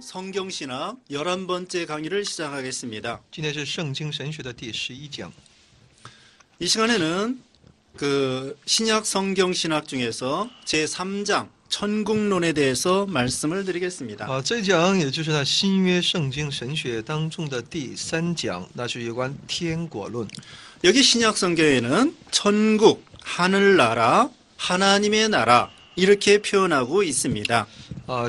성경신학 11번째 강의를 시작하겠습니다. 今天是圣经神学的第11讲。 이 시간에는 신약 성경신학 중에서 제3장 천국론에 대해서 말씀을 드리겠습니다. 这一讲也就是新约圣经神学当中的第3讲，那是有关天国论。 여기 신약 성경에는 천국, 하늘나라, 하나님의 나라 이렇게 표현하고 있습니다.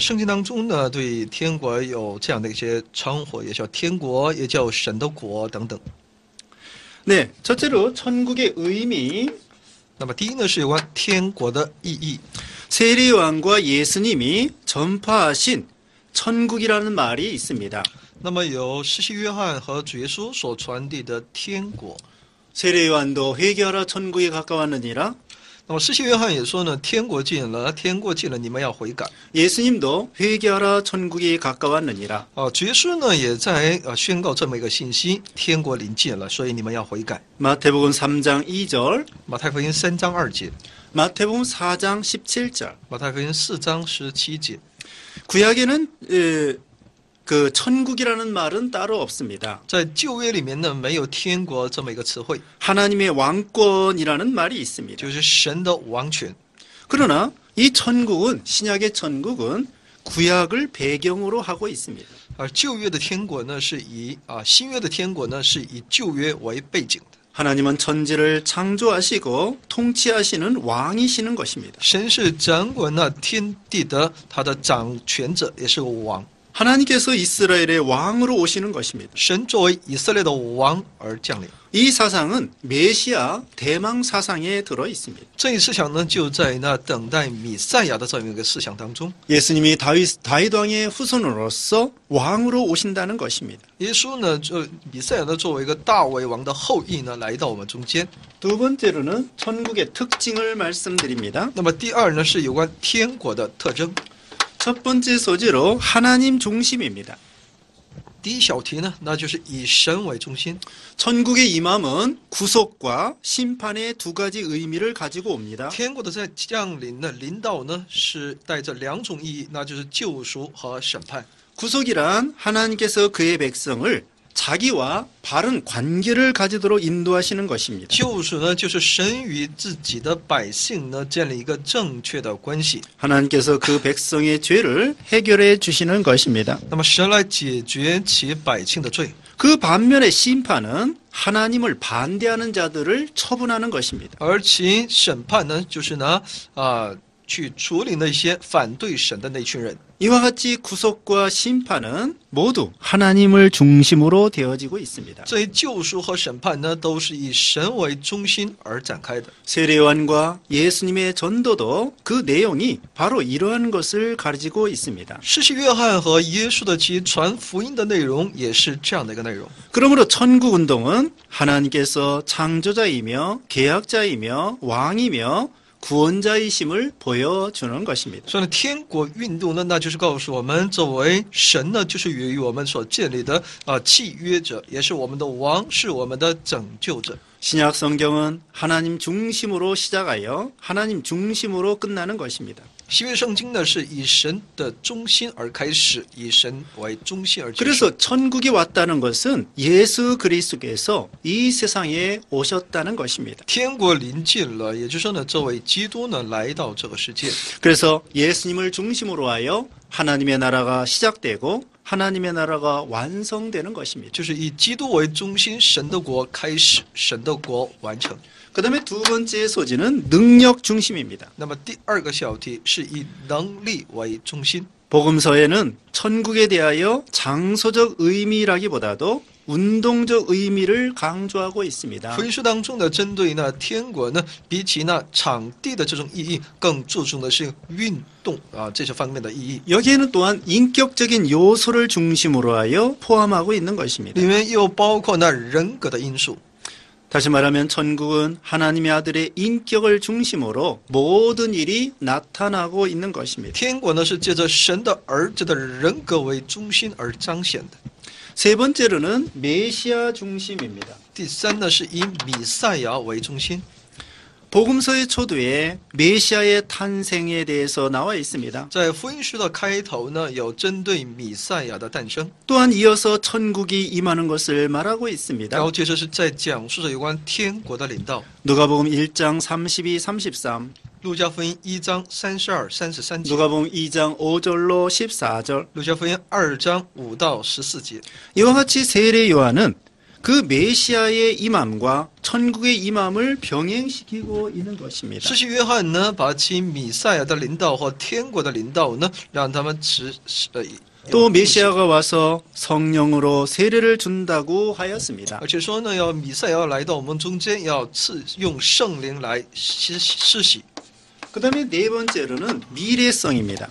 圣经当中呢，对天国有这样的一些称呼，也叫天国，也叫神的国等等。 네, 첫째로 천국의 의미. 那么第一呢是有关天国的意义。 세례요한과 예수님이 전파하신 천국이라는 말이 있습니다. 那么有施洗约翰和主耶稣所传递的天国。 세례요한도 회개하라 천국에 가까웠느니라. 那么施洗约翰也说呢，天国近了，天国近了，你们要悔改。 예수님도 회개하라 천국에 가까웠느니라. 主耶稣呢也在宣告这么一个信息，天国临近了，所以你们要悔改。 마태복음 3장 2절, 马太福音3章2节， 마태복음 4장 17절. 马太福音4章17节。 구약에는 그 천국이라는 말은 따로 없습니다. 在旧约里面呢，没有天国这么一个词汇， 하나님의 왕권이라는 말이 있습니다. 就是神的王权。 그러나 이 천국은 신약의 천국은 구약을 배경으로 하고 있습니다. 旧约的天国呢是以新约的天国呢是以旧约为背景的。 하나님은 천지를 창조하시고 통치하시는 왕이시는 것입니다. 神是掌管那天地的，他的掌权者也是个王。 하나님께서 이스라엘의 왕으로 오시는 것입니다. 神作为以色列的王而降临。 이 사상은 메시아 대망 사상에 들어 있습니다. 这一思想呢，就在那等待弥赛亚的这样一个思想当中。 예수님이 다윗 왕의 후손으로서 왕으로 오신다는 것입니다. 耶稣呢，弥赛亚呢，作为一个大卫王的后裔呢，来到我们中间。 두 번째로는 천국의 특징을 말씀드립니다. 那么第二呢，是有关天国的特征。 첫 번째 소재로 하나님 중심입니다. 第一小题呢，那就是以神为中心。 천국의 임함은 구속과 심판의 두 가지 의미를 가지고 옵니다. 天国的在降临呢，临到呢，是带着两种意义，那就是救赎和审判。 구속이란 하나님께서 그의 백성을 자기와 바른 관계를 가지도록 인도하시는 것입니다. 救赎呢，就是神与自己的百姓呢，建立一个正确的关系。 하나님께서 그 백성의 죄를 해결해 주시는 것입니다. 那么神来解决其百姓的罪。 그 반면에 심판은 하나님을 반대하는 자들을 처분하는 것입니다. 而其审判呢，就是呢，去处理那些反对神的那群人。 이와 같이 구속과 심판은 모두 하나님을 중심으로 되어지고 있습니다. 这一救赎和审判呢，都是以神为中心而展开的。 세례요한과 예수님의 전도도 그 내용이 바로 이러한 것을 가지고 있습니다. 施洗约翰和耶稣的其传福音的内容也是这样的一个内容。 그러므로 천국 운동은 하나님께서 창조자이며 계약자이며 왕이며 구원자이심을 보여주는 것입니다. 所以呢，天国运动呢，那就是告诉我们，作为神呢，就是与我们所建立的契约者，也是我们的王，是我们的拯救者。 신약 성경은 하나님 중심으로 시작하여 하나님 중심으로 끝나는 것입니다. 新约圣经呢，是以神的中心而开始，以神为中心而结束。 그래서 천국이 왔다는 것은 예수 그리스도께서 이 세상에 오셨다는 것입니다. 天国临近了，也就是说呢，这位基督呢来到这个世界。 그래서 예수님을 중심으로 하여 하나님의 나라가 시작되고 하나님의 나라가 완성되는 것입니다. 就是以基督为中心，神的国开始，神的国完成。 그 다음에 두 번째 소지는 능력 중심입니다. 那么第二个小题是以能力为中心。 복음서에는 천국에 대하여 장소적 의미라기보다도 운동적 의미를 강조하고 있습니다. 福音书当中呢，针对那天国呢，比起那场地的这种意义，更注重的是运动这些方面的意义。 여기에는 또한 인격적인 요소를 중심으로 하여 포함하고 있는 것입니다. 里面又包括那人格的因素。 다시 말하면 천국은 하나님의 아들의 인격을 중심으로 모든 일이 나타나고 있는 것입니다. 天国呢是借着神的儿子的人格为中心而彰显的。 세 번째로는 메시아 중심입니다. 第三呢是以弥赛亚为中心。 복음서의 초두에 메시아의 탄생에 대해서 나와 있습니다. 在福音书的开头呢，有针对弥赛亚的诞生， 또한 이어서 천국이 임하는 것을 말하고 있습니다. 然后接着是在讲述着有关天国的领导。 누가복음 1장 32, 33, 路加福音1章32、33节， 누가복음 2장 5절로 14절. 路加福音2章5到14节。 이와 같이 세례 요한은 그 메시아의 임함과 천국의 임함을 병행시키고 있는 것입니다. 施洗约翰呢，把其弥赛亚的领导和天国的领导呢，让他们또 메시아가 와서 성령으로 세례를 준다고 하였습니다. 而且说呢，要弥赛亚要来到我们中间，要用圣灵来施洗。 그 다음에 네 번째로는 미래성입니다.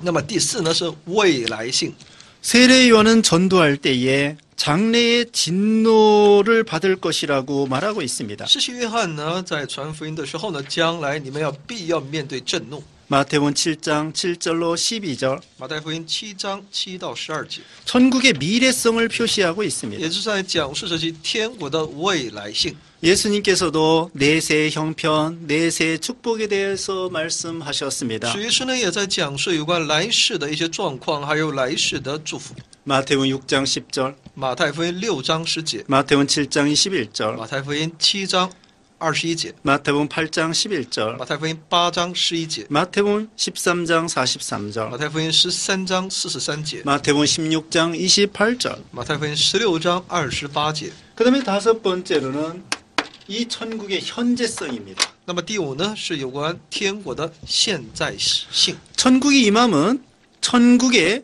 那么第四呢是未来性。 세례 요한은 전도할 때에 장래의 진노를 받을 것이라고 말하고 있습니다. 施洗约翰呢，在传福音的时候呢，将来你们必要面对震怒。 마태복음 7장 7절로 12절. 马太福音7章7到12节， 천국의 미래성을 표시하고 있습니다. 也是在讲述着其天国的未来性。 예수님께서도 내세 형편, 내세 축복에 대해서 말씀하셨습니다. 主耶稣呢，也在讲述有关来世的一些状况，还有来世的祝福。 마태복음 6장 10절, 马太福音6章10节， 마태복음 7장 21절, 马太福音7章21节， 마태복음 8장 11절, 马太福音8章11节， 마태복음 13장 马 43절, 太福音13章43节， 마태복음 16장 28절. 马太福音16章28节。 그 다음에 다섯 번째로는 이 천국의 현재성입니다. 那么第五呢，是有关天国的现在性。 천국이 임함은 천국의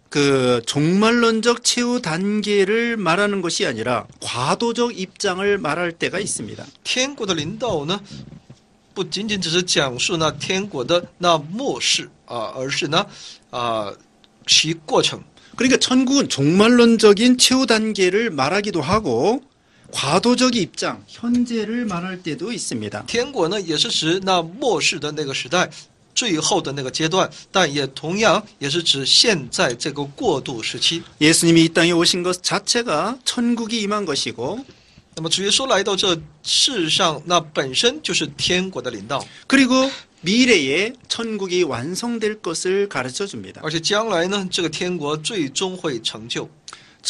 그 종말론적 최후 단계를 말하는 것이 아니라 과도적 입장을 말할 때가 있습니다. 天国的领导呢，不仅仅只是讲述那天国的那末世而是呢其过程。 그러니까 천국은 종말론적인 최후 단계를 말하기도 하고 과도적 입장, 현재를 말할 때도 있습니다. 天国呢，也是指那末世的那个时代，最后的那个阶段，但也同样也是指现在这个过渡时期。 예수님이 이 땅에 오신 것 자체가 천국이 임한 것이고 那么主耶稣来到这世上，那本身就是天国的领导， 그리고 미래에 천국이 완성될 것을 가르쳐 줍니다. 而且将来呢，这个天国最终会成就。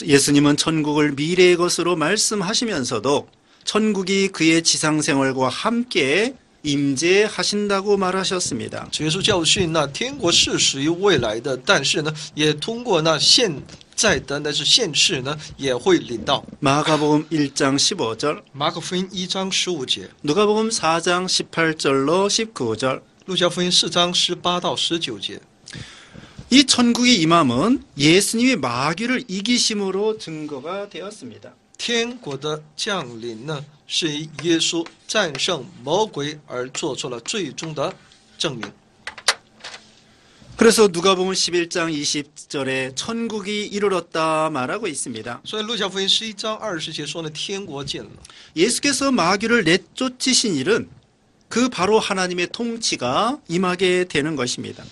예수님은 천국을 미래의 것으로 말씀하시면서도 천국이 그의 지상생활과 함께 임재하신다고 말하셨습니다. 主耶稣教训那天国是属于未来的，但是呢，也通过那现在的那是现世呢，也会领到。 마가복음 1장 15절, 马可福音1章15节， 누가복음 4장 18절로 19절. 路加福音4章18到19节。 이 천국의 임함은 예수님의 마귀를 이기심으로 증거가 되었습니다. 天国的降临呢，是以耶稣战胜魔鬼而做出了最终的证明。 그래서 누가복음 11장 20절에 천국이 이르렀다 말하고 있습니다. 所以路加福音11章20节说呢，天国近了。 예수께서 마귀를 내쫓으신 일은 그 바로 하나님의 통치가 임하게 되는 것입니다.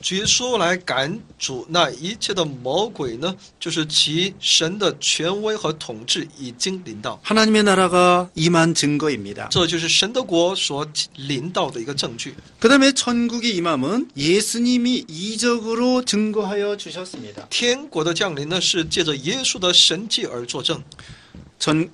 主耶稣来赶主那一切的魔鬼呢，就是其神的权威和统治已经临到， 하나님의 나라가 임한 증거입니다. 这就是神的国所临到的一个证据。 그 다음에 천국의 임함은 예수님이 이적으로 증거하여 주셨습니다. 天国的降临呢，是借着耶稣的神迹而作证。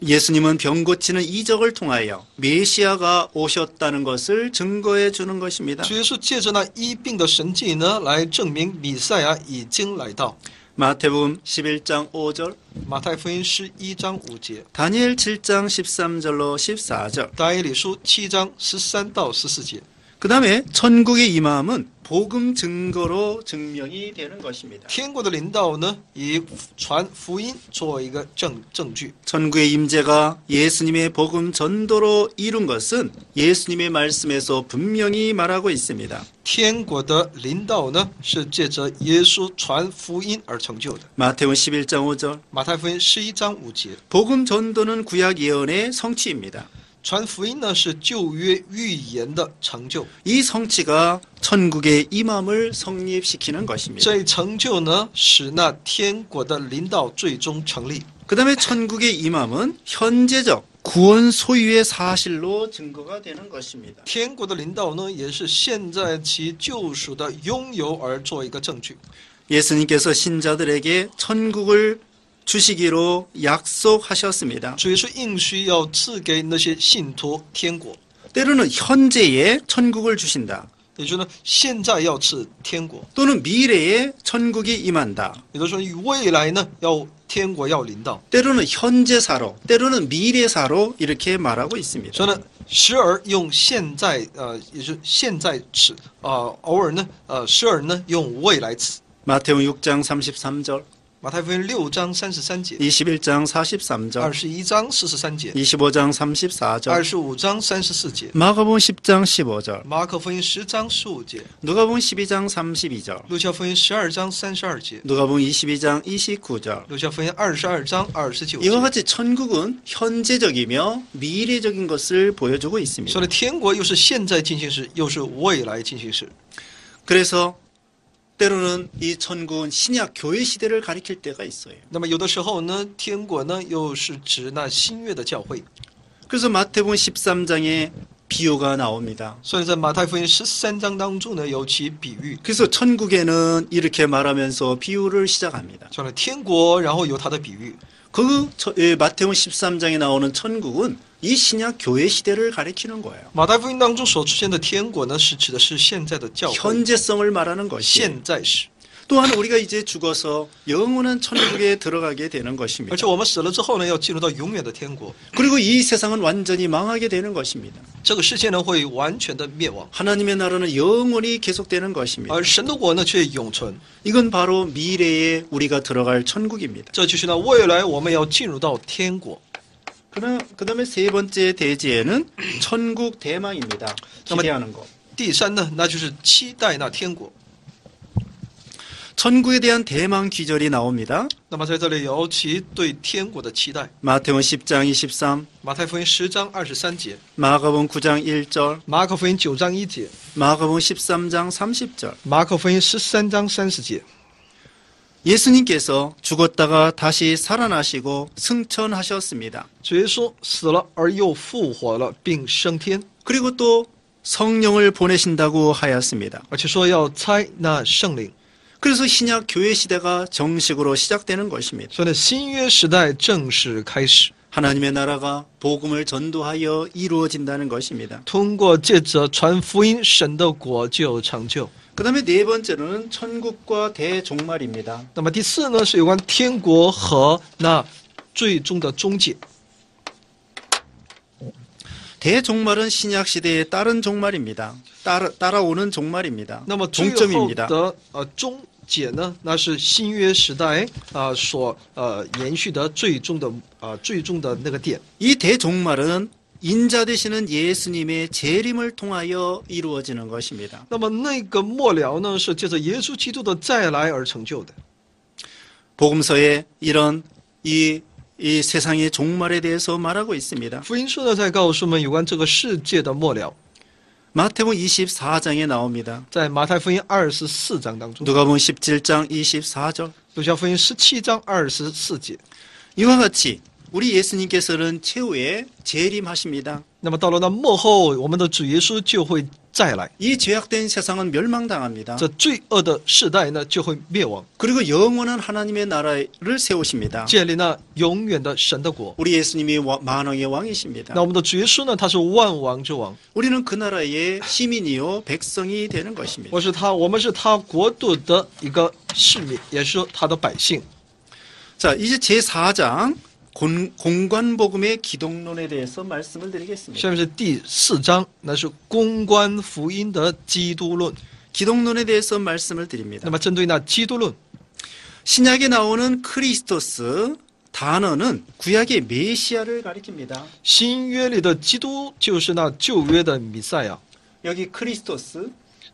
예수님은 병 고치는 이적을 통하여 메시아가 오셨다는 것을 증거해 주는 것입니다. 主耶稣借着那医病的神迹呢，来证明弥赛亚已经来到。 마태복음 11장 5절, 马太福音11章5节， 다니엘 7장 13절로 14절. 但以理书7章13到14节。그 다음에 천국의 임함은 복음 증거로 증명이 되는 것입니다. 天国的临到呢，以传福音作为一个证据。 천국의 임재가 예수님의 복음 전도로 이룬 것은 예수님의 말씀에서 분명히 말하고 있습니다. 天国的临到呢，是借着耶稣传福音而成就的。 마태복음 11장 5절 马太福音11章5节， 복음 전도는 구약 예언의 성취입니다. 传福音呢是旧约预言的成就， 이 성취가 천국의 임함을 성립시키는 것입니다. 这一成就呢，使那天国的临到最终成立。 그 다음에 천국의 임함은 현재적 구원 소유의 사실로 증거가 되는 것입니다. 天国的临到呢，也是现在其救赎的拥有而做一个证据。 예수님께서 신자들에게 천국을 주시기로 약속하셨습니다. 主耶稣应许要赐给那些信徒天国， 때로는 현재에 천국을 주신다. 也就是呢，现在要赐天国， 또는 미래에 천국이 임한다. 也就是说未来呢要天国要临到。 때로는 현재사로, 때로는 미래사로 이렇게 말하고 있습니다. 所以呢，时而用现在也是现在词偶尔呢时而呢用未来词。 마태복음 6장 33절, 马太福音6章33节， 21장 43절, 21章43节， 25장 34절, 25章34节， 마가복음 10장 15절, 马可福音10章15节， 누가복음 12장 32절, 路加福音12章32节， 누가복음 22장 29절. 路加福音22章29 이와 节。 같이 천국은 현재적이며 미래적인 것을 보여주고 所 있습니다. 以呢，天国又是现在进行时，又是未来进行时。 그래서 때로는 이 천국은 신약 교회 시대를 가리킬 때가 있어요. 那么有的时候呢，天国呢又是指那新约的教会。 그래서 마태복음 13장에 비유가 나옵니다. 所以在马太福音13章当中呢，有其比喻。 그래서 천국에는 이렇게 말하면서 비유를 시작합니다. 说了天国，然后有它的比喻。 마태복음 13장에 나오는 천국은 이 신약 교회 시대를 가리키는 거예요. 马太福音当中所出现的天国呢，是指的是现在的教会， 현재성을 말하는 것이에요. 现在时。 또한 우리가 이제 죽어서 영원한 천국에 들어가게 되는 것입니다. 而且我们死了之后呢，要进入到永远的天国。 그리고 이 세상은 완전히 망하게 되는 것입니다. 这个世界呢会完全的灭亡， 하나님의 나라는 영원히 계속되는 것입니다. 而神的国呢却永存。 이건 바로 미래에 우리가 들어갈 천국입니다. 这就是呢未来我们要进入到天国。 그 다음에 세 번째 대지에는 천국 대망입니다. 기대하는 것. 第三呢，那就是期待那天国。 천국에 대한 대망 귀절이 나옵니다. 那么在这里有其对天国的期待。 마태복음 10장 23, 马太福音10章23节， 마가복음 9장 1절, 马可福音9章1节， 마가복음 13장 30절. 马可福音13章30节。 예수님께서 죽었다가 다시 살아나시고 승천하셨습니다. 主耶稣死了而又复活了，并升天， 그리고 또 성령을 보내신다고 하였습니다. 而且说要差那圣灵。 그래서 신약 교회 시대가 정식으로 시작되는 것입니다. 所以呢，新约时代正式开始， 하나님의 나라가 복음을 전도하여 이루어진다는 것입니다. 通过借着传福音，神的国就成就。 그 다음에 네 번째는 천국과 대종말입니다. 那么第四呢，是有关天国和那最终的终结。 대종말은 신약 시대의 다른 종말입니다. 따라오는 종말입니다. 那么最后 종점입니다. 的终结呢，那是新约时代所延续的最终的那个点。 이 대종말은 인자 되시는 예수님의 재림을 통하여 이루어지는 것입니다. 那么那个末了呢，是借着耶稣基督的再来而成就的。 복음서에 이런 이 세상의 종말에 대해서 말하고 있습니다. 福音书呢，在告诉我们有关这个世界的末了， 마태복음 24장에 나옵니다. 在马太福音24章当中， 누가복음 17장 24절. 路加福音17章24节。 이와 같이 우리 예수님께서는 최후에 재림하십니다. 那么到了那末后，我们的主耶稣就会再来， 이 죄악된 세상은 멸망당합니다. 这罪恶的世代呢就会灭亡， 그리고 영원한 하나님의 나라를 세우십니다. 建立那永远的神的国。 우리 예수님이 만왕의 왕이십니다. 那我们的主耶稣呢，他是万王之王， 우리는 그 나라의 시민이요 백성이 되는 것입니다. 我们是他国度的一个市民，也是他的百姓。 자, 이제 제4장 공관복음의 기독론에 대해서 말씀을 드리겠습니다. 下面是第4章，那是公关福音的基督论。 기독론에 대해서 말씀을 드립니다. 那么针对那基督论， 신약에 나오는 크리스토스 단어는 구약의 메시아를 가리킵니다. 新约里的基督就是那旧约的弥赛亚 여기 크리스토스,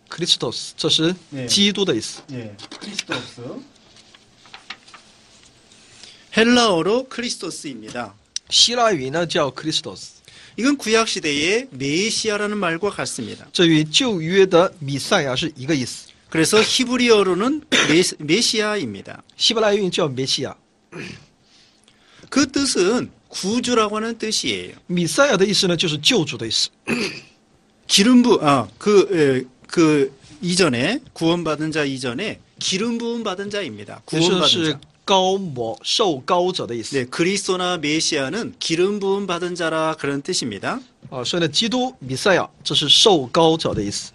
，Christos， 这是 네 基督的意思。 예, 크리스토스. 헬라어로 크리스토스입니다. 希腊语呢叫 Christos， 이건 구약 시대의 메시아라는 말과 같습니다. 这与旧约的弥赛亚是一个意思。 그래서 히브리어로는 메시아입니다. 希伯来语叫梅西亚， 그 뜻은 구주라고 하는 뜻이에요. 弥赛亚的意思呢就是救主的意思。 그 이전에 구원받은 자 이전에 기름 부음 받은 자입니다. 也就 구원받은 是 자. 高摩受高者的意思。 네, 그리스도나 메시아는 기름 부음 받은 자라 그런 뜻입니다. 所以呢，基督弥赛亚这是受高者的意思。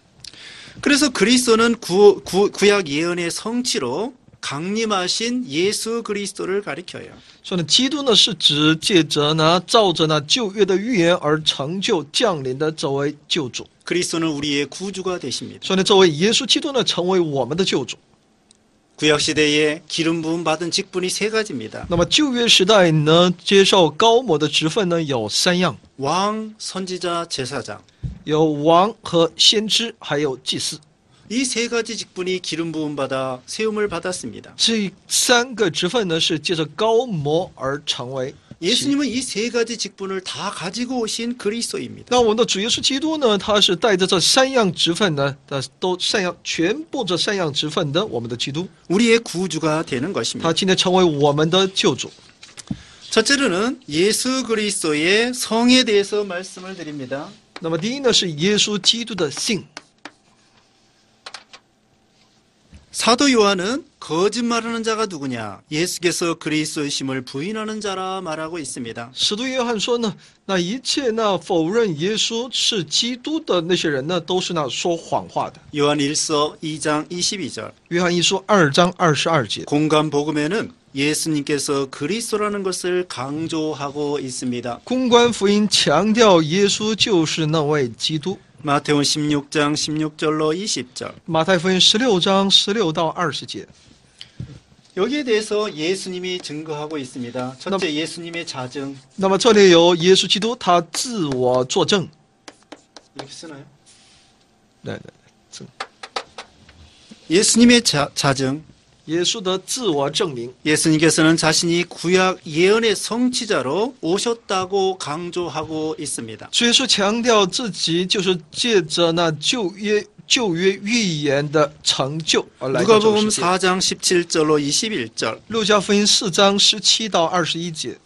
그래서 그리스도는 구약 예언의 성취로 강림하신 예수 그리스도를 가리켜요. 所以呢，基督呢是指借着呢照着那旧约的预言而成就降临的这位救主。 그리스도는 우리의 구주가 되십니다. 所以呢，这位耶稣基督呢成为我们的救主。 구약 시대에 기름 부음 받은 직분이 세 가지입니다. 那么旧约时代呢，接受高摩的职分呢有3样， 왕, 선지자, 제사장. 有王和先知，还有祭司。 이 세 가지 직분이 기름 부음 받아 세움을 받았습니다. 这3个职分呢是借着高摩而成为。 예수님은 이 세 가지 직분을 다 가지고 오신 그리스도입니다. 那我们的主耶稣基督呢，他是带着这3样职分呢，全部这3样职分的我们的基督， 우리의 구주가 되는 것입니다. 他今天成为我们的救主。 첫째로는 예수 그리스도의 성에 대해서 말씀을 드립니다. 那么第一呢是耶稣基督的姓。 사도 요한은 거짓말하는 자가 누구냐? 예수께서 그리스도이심을 부인하는 자라 말하고 있습니다. 使徒约翰说呢，那一切那否认耶稣是基督的那些人呢，都是那说谎话的。 요한 1서 2장 22절. 约翰一书2章22节， 공간 복음에는 예수님께서 그리스도라는 것을 강조하고 있습니다. 公关福音强调耶稣就是那位基督。 마태복음 16장 16절로 20절. 马太福音16章16到20节， 여기에 대해서 예수님이 증거하고 있습니다. 첫째, 예수님의 자증. 那么这里有耶稣基督他自我作证。 이렇게 쓰나요? 对， 예수님의 자증. 耶稣的自我证明。 예수님께서는 자신이 구약 예언의 성취자로 오셨다고 강조하고 있습니다. 主耶稣强调自己就是借着那旧约预言的成就而来到这个 누가복음 世界。 4장 17절로 21절. 路加福音4章17到21节。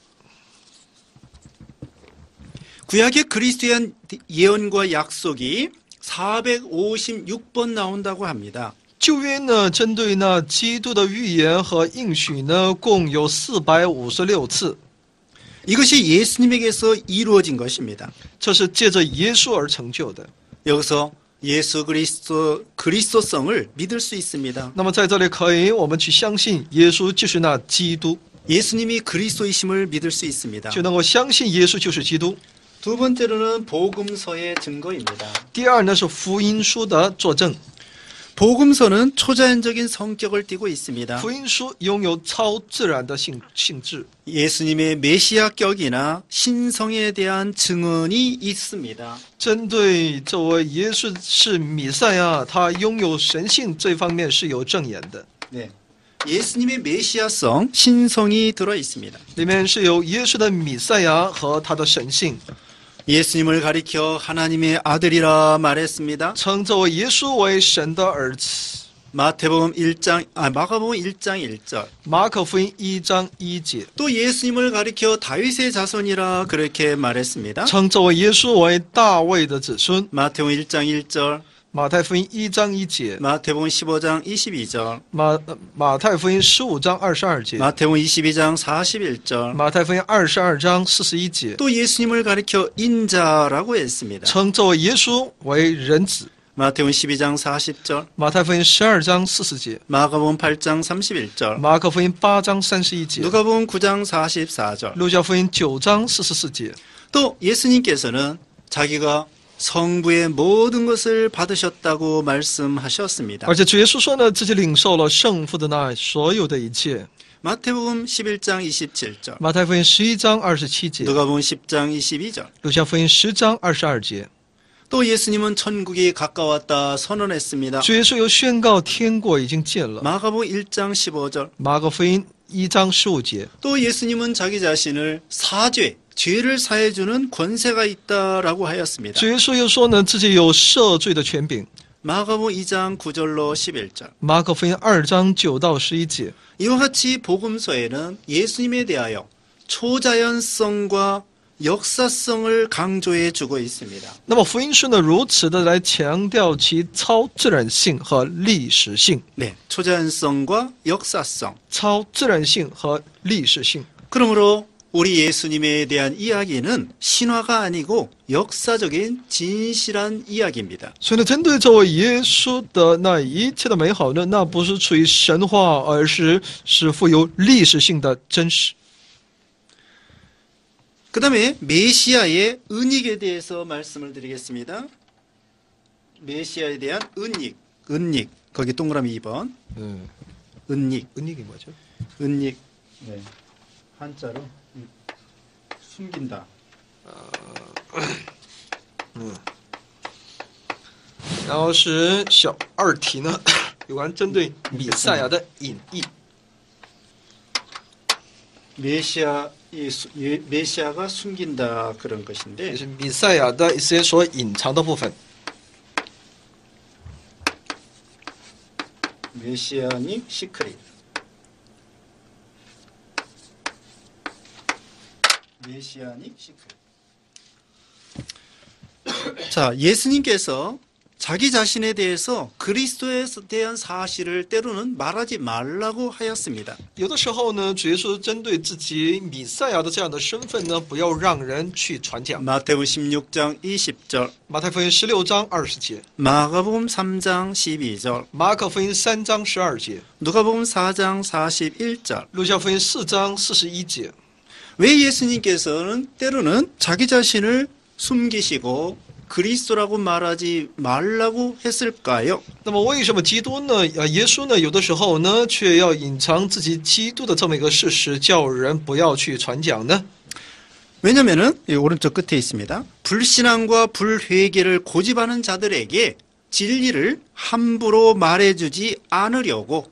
구약의 그리스도의 예언과 약속이 456번 나온다고 합니다. 旧约呢，针对那基督的预言和应许呢，共有456次。 이것이 예수님에게서 이루어진 것입니다. 这是借着耶稣而成就的。 여기서 예수 그리스도성을 믿을 수 있습니다. 那么在这里可以，我们去相信耶稣就是那基督， 예수님이 그리스도이심을 믿을 수 있습니다. 就能够相信耶稣就是基督。 두 번째로는 복음서의 증거입니다. 第二呢是福音书的作证。 복음서는 초자연적인 성격을 띠고 있습니다. 福音书拥有超自然的性质， 예수님의 메시아격이나 신성에 대한 증언이 있습니다. 针对这位耶稣是弥赛亚，他拥有神性这方面是有证言的。 네. 예수님의 메시아성, 신성이 들어 있습니다. 里面是有耶稣的弥赛亚和他的神性， 예수님을 가리켜 하나님의 아들이라 말했습니다. 称这位耶稣为神的儿子。 마가복음 1장 1절. 马可福音1章1节， 또 예수님을 가리켜 다윗의 자손이라 그렇게 말했습니다. 称这位耶稣为大卫的子孙。 마태복음 1장 1절. 马太福音1章1节， 마태복음 15장 22절. 马太福音15章22节， 마태복음 22장 41절. 马太福音22章41节， 또 예수님을 가리켜 인자라고 했습니다. 称这位耶稣为人子。 마태복음 12장 40절, 马太福音12章40节， 마가복음 8장 31절, 马可福音8章31节， 누가복음 9장 44절. 路加福音9章44节。 또 예수님께서는 자기가 성부의 모든 것을 받으셨다고 말씀하셨습니다. 而且主耶稣说呢，自己领受了圣父的那所有的一切。 마태복음 11장 27절, 马太福音11章27节， 누가복음 10장 22절. 路加福音10章22节。 또 예수님은 천국이 가까웠다 선언했습니다. 主耶稣又宣告天国已经近了。 마가복음 1장 15절. 马可福音1章15节。 또 예수님은 자기 자신을 사죄, 죄를 사해주는 권세가 있다라고 하였습니다. 主耶稣又说呢，自己有赦罪的权柄。 마가복음 2장 9절로 11절. 马可福音2章9到11节。 이와 같이 복음서에는 예수님에 대하여 초자연성과 역사성을 강조해 주고 있습니다. 那么福音书呢，如此的来强调其超自然性和历史性。 네, 초자연성과 역사성. 超自然性和历史性。 그러므로 우리 예수님에 대한 이야기는 신화가 아니고 역사적인 진실한 이야기입니다. 所以呢，针对这位耶稣的那一切的美好呢，那不是出于神话，而是富有历史性的真实。 그 다음에 메시아의 은닉에 대해서 말씀을 드리겠습니다. 메시아에 대한 은닉. 거기 동그라미 2번. 은닉. 은닉이 뭐죠? 은닉. 네. 한자로 숨긴다. 然后是小二题呢，有关针对弥赛亚的隐逸。 메시아가 숨긴다 그런 就 것인데 是弥赛亚的一些所隐藏的部分。 메시아닉 시크릿. 메시아닉 시크릿. 자, 예수님께서 자기 자신에 대해서 그리스도에 대한 사실을 때로는 말하지 말라고 하였습니다. 有的时候呢，主耶稣针对自己弥赛亚的这样的身份呢，不要让人去传讲。 마태복음 16장 20절, 马太福音16章20节， 마가복음 3장 12절, 马可福音3章12节， 누가복음 4장 41절. 路加福音4章41节。 왜 예수님께서는 때로는 자기 자신을 숨기시고 그리스도라고 말하지 말라고 했을까요? 那么为什么基督呢？耶稣呢？有的时候呢，却要隐藏自己基督的这么一个事实，叫人不要去传讲呢？ 왜냐면은 이 오른쪽 끝에 있습니다. 불신앙과 불회개를 고집하는 자들에게 진리를 함부로 말해주지 않으려고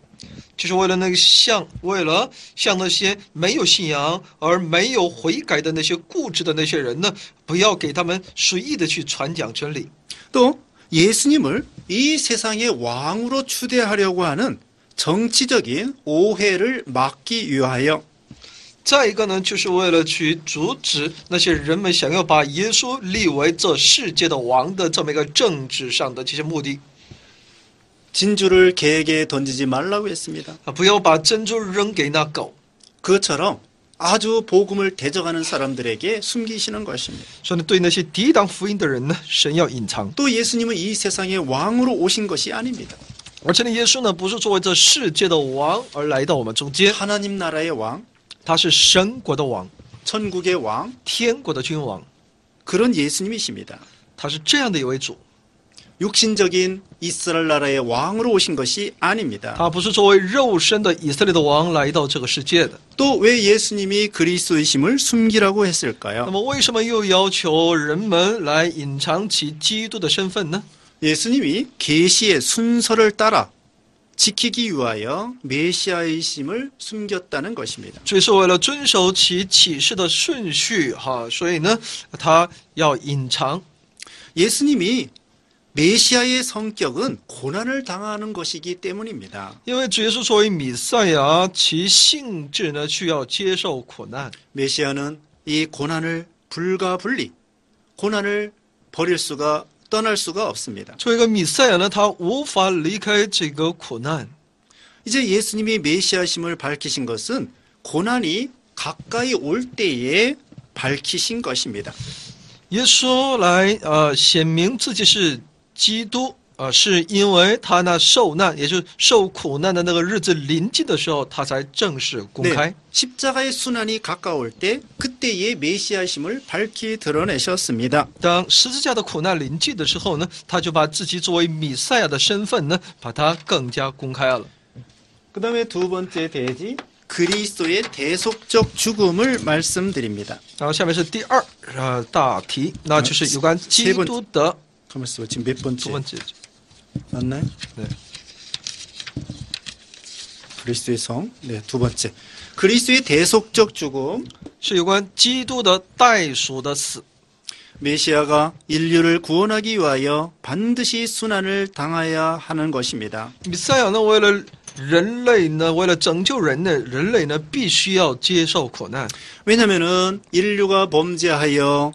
就是为了向那些没有信仰而没有悔改的那些固执的那些人呢，不要给他们随意的去传讲真理。 또 예수님을 이 세상의 왕으로 추대하려고 하는 정치적인 오해를 막기 위하여 再一个呢，就是为了去阻止那些人们想要把耶稣立为这世界的王的这么一个政治上的这些目的。 진주를 개에게 던지지 말라고 했습니다. 不要把珍珠扔给那狗。 그것처럼 아주 복음을 대적하는 사람들에게 숨기시는 것입니다. 所以呢，对那些抵挡福音的人呢，神要隐藏。 또 예수님은 이 세상의 왕으로 오신 것이 아닙니다. 而且呢，耶稣呢，不是作为这世界的王而来到我们中间， 하나님 나라의 왕, 他是神国的王， 천국의 왕, 天国的君王， 그런 예수님이십니다. 他是这样的一位主。 육신적인 이스라엘 나라의 왕으로 오신 것이 아닙니다. 他不是作为肉身的以色列的王来到这个世界的。 또 왜 예수님이 그리스도이심을 숨기라고 那 했을까요? 么，为什么又要求人们来隐藏其基督的身份呢？ 예수님이 계시의 순서를 따라 지키기 위하여 메시아이심을 숨겼다는 것입니다. 这是为了遵守其启示的顺序，所以呢，他要隐藏。 예수님이 메시아의 성격은 고난을 당하는 것이기 때문입니다. 因为主耶稣作为弥赛亚，其性质呢需要接受苦难。 메시아는 이 고난을 불가분리, 고난을 떠날 수가 없습니다. 作为一个弥赛亚呢，他无法离开这个苦难。 이제 예수님이 메시아심을 밝히신 것은 고난이 가까이 올 때에 밝히신 것입니다. 耶稣来显明自己是基督，是因为他那受难，也就是受苦难的那个日子临近的时候，他才正式公开。 네, 십자가의 순환이 가까울 때 그때의 메시아심을 밝히 드러내셨습니다. 当十字架的苦难临近的时候呢，他就把自己作为弥赛亚的身份呢，把它更加公开了。 그 다음에 두 번째 대지 그리스도의 대속적 죽음을 말씀드립니다. 然后下面是第二大题，那就是有关基督的 가만있어, 지금 몇 번째? 두 번째. 맞나요? 네. 그리스도의 성, 네, 두 번째. 그리스도의 대속적 죽음, 是有关基督的代赎的死。 메시아가 인류를 구원하기 위하여 반드시 순환을 당해야 하는 것입니다. 弥赛亚呢，为了人类呢，为了拯救人类呢，必须要接受苦难。 왜냐하면은 인류가 범죄하여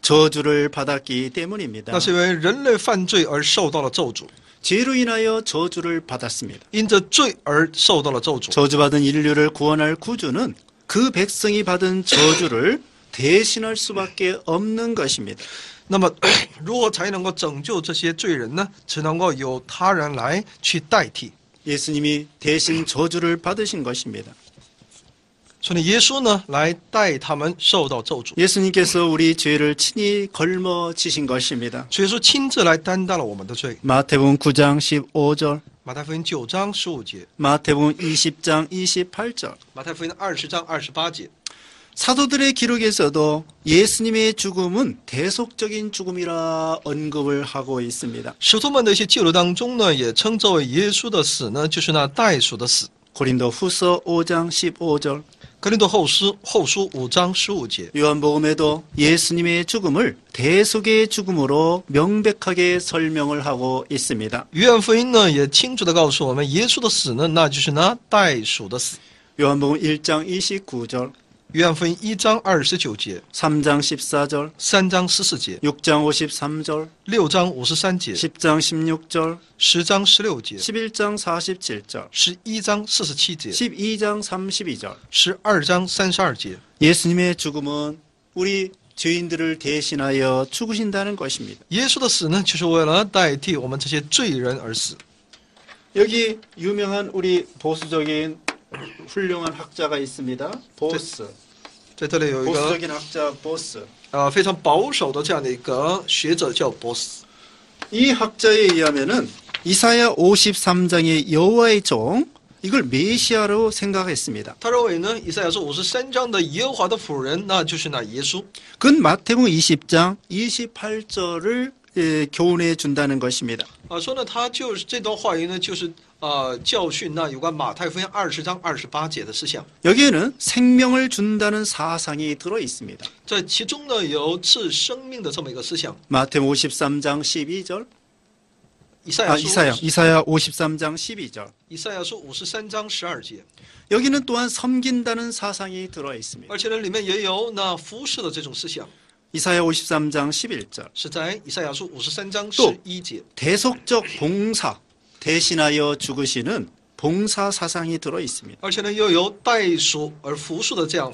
저주를 받았기 때문입니다. 那是因为人类犯罪而受到了咒诅， 죄로 인하여 저주를 받았습니다. 因着罪而受到了咒诅。 저주받은 인류를 구원할 구주는 그 백성이 받은 저주를 대신할 수밖에 없는 것입니다. 那么，如何才能够拯救这些罪人呢？只能够由他人来去代替。 예수님이 대신 저주를 받으신 것입니다. 所以耶稣呢，来代他们受到咒诅。 예수님께서 우리 죄를 친히 걸머지신 것입니다. 所以说，亲自来担当了我们的罪。 마태복음 9장 15절, 马太福音9章15节， 마태복음 20장 28절. 马太福音20章28节。 사도들의 기록에서도 예수님의 죽음은 대속적인 죽음이라 언급을 하고 있습니다. 使徒们的一些记录当中呢，也称作为耶稣的死呢，就是那代赎的死。 고린도후서 5장 15절, 格林多后书5章15节， 요한복음에도 예수님의 죽음을 대속의 죽음으로 명백하게 설명을 하고 있습니다. 约翰福音呢也清楚地告诉我们，耶稣的死呢，那就是那代赎的死。 요한복음 1장 29절, 约翰福音1章29节、 3장 14절, 3章14节、 6장 53절, 6章53节、 10장 16절, 10章16节、 11장 47절, 11章47节、 12장 32절. 12章32节。 예수님의 죽음은 우리 죄인들을 대신하여 죽으신다는 것입니다. 耶稣的死呢，就是为了代替我们这些罪人而死。 여기 유명한 우리 보수적인 훌륭한 학자가 있습니다. 보스. 在这里有一个 보수적인 학자 보스. 非常保守的这样的一个学者叫波斯。 이 학자에 의하면은 이사야 53장의 여호와의 종 이걸 메시아로 생각했습니다. 他认为呢，以赛亚书53章的耶和华的仆人，那就是那耶稣。 그건 마태복음 20장 28절을 교훈해 준다는 것입니다. 说呢，他就是这段话语呢，就是教训那有关马太福音20章28节的思想。 여기에는 생명을 준다는 사상이 들어 있습니다. 在其中呢，有赐生命的这么一个思想。 마태복음 53장 12절. 以赛亚书 이사야 53장 12절. 以赛亚书53章12节。 여기는 또한 섬긴다는 사상이 들어 있습니다. 而且呢，里面也有那服侍的这种思想， 이사야 53장 11절. 是在以赛亚书53章또 11节。 대속적 봉사, 대신하여 죽으시는 봉사 사상이 들어 있습니다. 而且呢，又有代赎而服侍的这样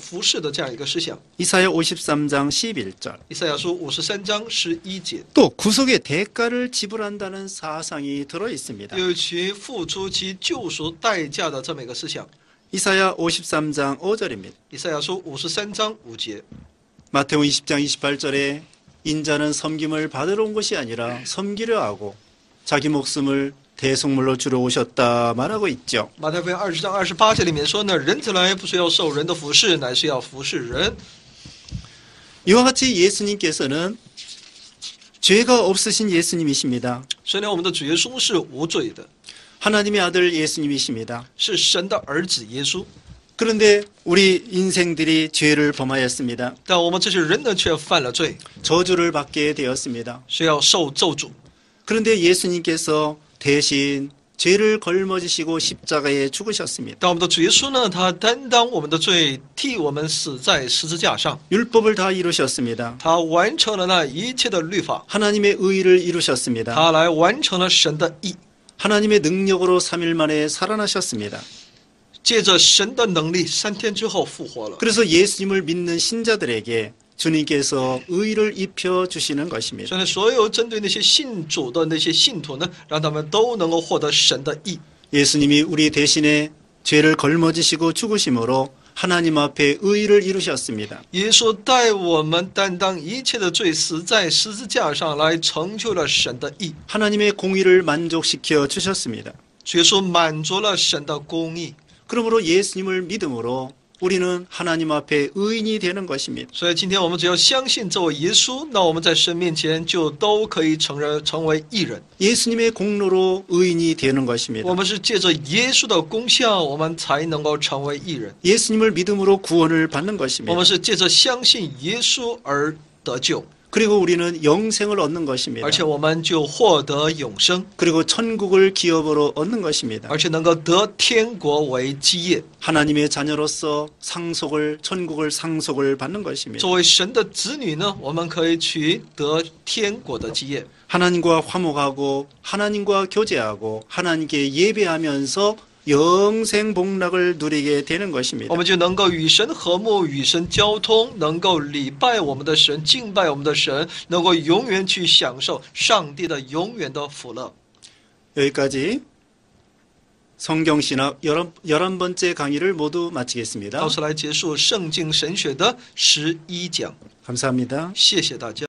一个思想。 이사야 53장 11절. 以赛亚书53章11节， 또 구속의 대가를 지불한다는 사상이 들어 있습니다. 有其付出其救赎代价的这么一个思想。 이사야 53장 5절입니다. 以赛亚书53章5节， 마태복음 20장 28절에 인자는 섬김을 받으러 온 것이 아니라 섬기려 하고 자기 목숨을 대속물로 주러 오셨다 말하고 있죠. 马太福音20章28节里面说呢，人子来不是要受人的服侍，乃是要服侍人。 이와 같이 예수님께서는 죄가 없으신 예수님이십니다. 所以呢，我们的主耶稣是无罪的， 하나님의 아들 예수님이십니다. 是神的儿子耶稣。 그런데 우리 인생들이 죄를 범하였습니다. 但我们这些人呢，却犯了罪， 저주를 받게 되었습니다. 是要受咒诅。 그런데 예수님께서 대신 죄를 걸머지시고 십자가에 죽으셨습니다. 但我们的主耶稣呢，他担当我们的罪，替我们死在十字架上， 율법을 다 이루셨습니다. 他完成了那一切的律法， 하나님의 의를 이루셨습니다. 他来完成了神的义， 하나님의 능력으로 3일 만에 살아나셨습니다. 借着神的能力，3天之后复活了。 그래서 예수님을 믿는 신자들에게 주님께서 의를 입혀 주시는 것입니다. 所以呢，所有针对那些信主的那些信徒呢，让他们都能够获得神的义。 예수님이 우리 대신에 죄를 걸머지시고 죽으심으로 하나님 앞에 의를 이루셨습니다. 耶稣代我们担当一切的罪，死在十字架上来成就了神的义。 하나님의 공의를 만족시켜 주셨습니다. 耶稣满足了神的公义。 그러므로 예수님을 믿음으로 우리는 하나님 앞에 의인이 되는 것입니다. 所以今天我们只要相信这位耶稣，那我们在神面前就都可以成为义人。 예수님의 공로로 의인이 되는 것입니다. 我们是借着耶稣的功效，我们才能够成为义人。 예수님을 믿음으로 구원을 받는 我 것입니다. 们是借着相信耶稣而得救， 그리고 우리는 영생을 얻는 것입니다. 而且我们就获得永生， 그리고 천국을 기업으로 얻는 것입니다. 而且能够得天国为基业。 하나님의 자녀로서 천국을 상속을 받는 것입니다. 作为神的子女呢，我们可以取得天国的基业。 하나님과 화목하고 하나님과 교제하고 하나님께 예배하면서 영생 복락을 누리게 되는 것입니다. 我们就能够与神和睦，与神交通，能够礼拜我们的神，敬拜我们的神，能够永远去享受上帝的永远的福乐。 여기까지 성경신학 11번째 강의를 모두 마치겠습니다. 到此来结束圣经神学的11讲， 감사합니다. 谢谢大家。